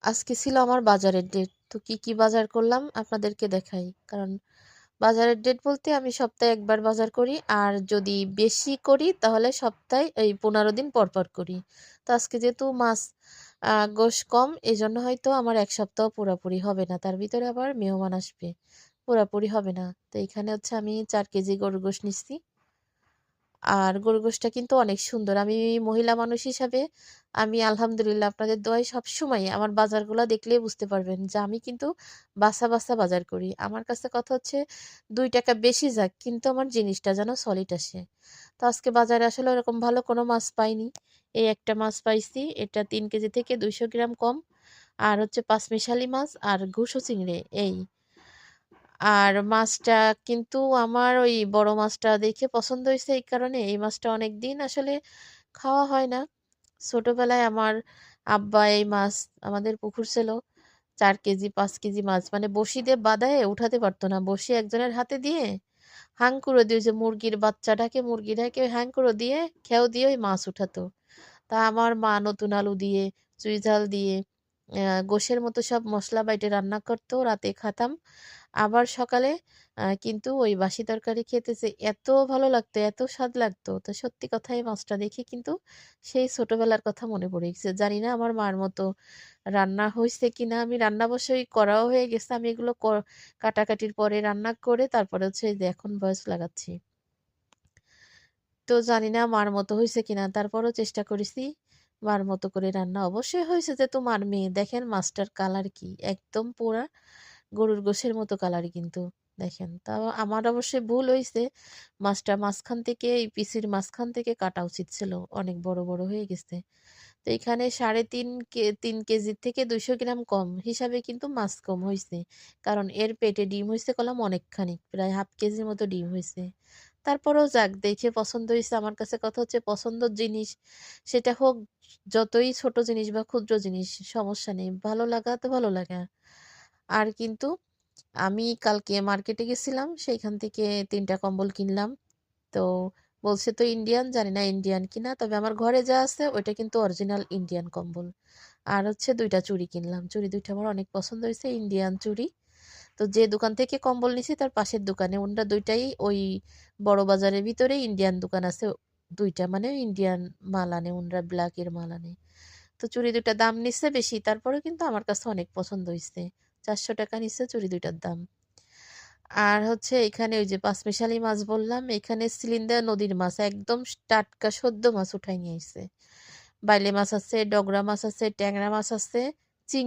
আজকে ছিল আমার বাজারের ডেট। তো কি, কি বাজার করলাম আপনাদেরকে দেখাই। কারণ বাজারের ডেট বলতে আমি সপ্তাহে ১ বার বাজার করি। আর যদি বেশি করি তাহলে সপ্তাহে এই ১৫ দিন পর, পর করি। তো আজকে যেহেতু মাছ গোশ কম এজন্য হয়তো আমার ১ সপ্তাহ পুরাপুরি হবে না। তার ভিতরে আবার মেহমান আসবে। পুরাপুরি হবে না। তো এখানে হচ্ছে আমি ৪ কেজি গরুর গোশ নিচ্ছি। আর গরুর গোশটা কিন্তু অনেক সুন্দর। আমি মহিলা মানুষ হিসাবে আমি আলহামদুলিল্লাহ আপনাদের দোয়ায় সবসময় আমার বাজারগুলা দেখলেই বুঝতে পারবেন যে আমি কিন্তু বাছা, বাছা বাজার করি। আমার কাছে কথা হচ্ছে ৳২ বেশি যাক কিন্তু আমার জিনিসটা যেন সলিড আসে। তো আজকে বাজারে আসলে ওরকম ভালো কোনো মাছ পাইনি। এই একটা মাছ পাইছি। এটা ৩ কেজি থেকে ২০০ গ্রাম কম। আর হচ্ছে পাঁচমিশালি মাছ আর ঘুসো চিংড়ি এই। আর মাছটা কিন্তু আমার ওই বড় মাছটা দেখে পছন্দ হইছে এই কারণে এই মাছটা অনেকদিন আসলে খাওয়া হয় না। ছোটবেলায় আমার আব্বা এই মাছ আমাদের পুকুর ছিল ৪ কেজি ৫ কেজি মাছ মানে বড়শি দিয়ে বাঁধায়ে উঠাতে পারত না। বড়শি একজনের হাতে দিয়ে হাঙ্কুড়ো দিয়ে ওই যে মুরগির বাচ্চাটাকে মুরগিটাকে হাঙ্কুড়ো দিয়ে খেও দিয়ে ওই মাছ উঠাতো। তা আমার মা নতুন আলু দিয়ে, চুই ঝাল দিয়ে গোশের মতো সব মসলা বাইটে রান্না করতো, রাতে খাতাম। আবার সকালে কিন্তু ওই বাসি তরকারি খেতে যে এত ভালো লাগতো, এত স্বাদ লাগতো। তো সত্যি কথা এই মাছটা দেখে কিন্তু সেই ছোটবেলার কথা মনে পড়ে গেছে। জানি না আমার মার মতো রান্না হইছে কিনা? আমি রান্না অবশ্যই করাও হয়ে গেছে। আমি এগুলো কাটাকাটির পরে রান্না করে তারপরে হচ্ছে এই যে এখন ভয়েস লাগাচ্ছি। তো জানি না মার মতো হইছে কিনা? তারপরও চেষ্টা করেছি মার মতো করে রান্না। অবশ্যই হয়েছে যেহেতু মার মেয়ে। দেখেন মাছটার কালার কি? একদম পুরা গরুর গোশের মতো কালার কিন্তু। দেখেন। তাও আমার অবশ্যই ভুল হইছে। মাছটা মাঝখান থেকে এই পিসির মাঝখান থেকে কাটা উচিত ছিল। অনেক বড়, বড় হয়ে গেছে। তো এখানে ৩.৫ কেজির থেকে ২০০ গ্রাম কম হিসাবে কিন্তু মাছ কম হইছে। কারণ এর পেটে ডিম হইছে কলাম অনেকখানি। প্রায় ১/২ কেজির মতো ডিম হইছে। তারপরেও যাক দেখে পছন্দ হইছে। আমার কাছে কথা হচ্ছে পছন্দর জিনিস সেটা হোক যতই ছোট জিনিস বা ক্ষুদ্র জিনিস সমস্যা নেই। ভালো লাগা তো ভালো লাগা। আর কিন্তু আমি কালকে মার্কেটে গেছিলাম। সেইখান থেকে ৩ টা কম্বল কিনলাম। তো বলছে তো ইন্ডিয়ান, জানি না ইন্ডিয়ান কিনা। তবে আমার ঘরে যা আছে ওইটা কিন্তু অরিজিনাল ইন্ডিয়ান কম্বল। আর হচ্ছে ২ টা চুড়ি কিনলাম। চুড়ি ২ টা আমার অনেক পছন্দ হইছে ইন্ডিয়ান চুড়ি। তো যে দোকান থেকে কম্বল নিছি তার পাশের দোকানে ওনারা ২ টাই ওই বড় বাজারের ভিতরেই ইন্ডিয়ান দোকান আছে ২ টা মানে ইন্ডিয়ান মাল আনে ওনারা ব্ল্যাক এর মাল আনে। তো চুড়ি ২ টা দাম নিচ্ছে বেশি তারপরেও কিন্তু আমার কাছে অনেক পছন্দ হইছে। ৳৪০০ নিচ্ছে চুড়ি ২ টার দাম। আর হচ্ছে এখানে ওই যে পাঁচমিশালি মাছ বললাম, এখানে সিলিন্ডার নদীর মাছ একদম টাটকা সদ্য মাছ উঠাই নিয়ে আইছে। বাইলে মাছ আছে, ডগরা মাছ আছে, ট্যাংরা মাছ আছে।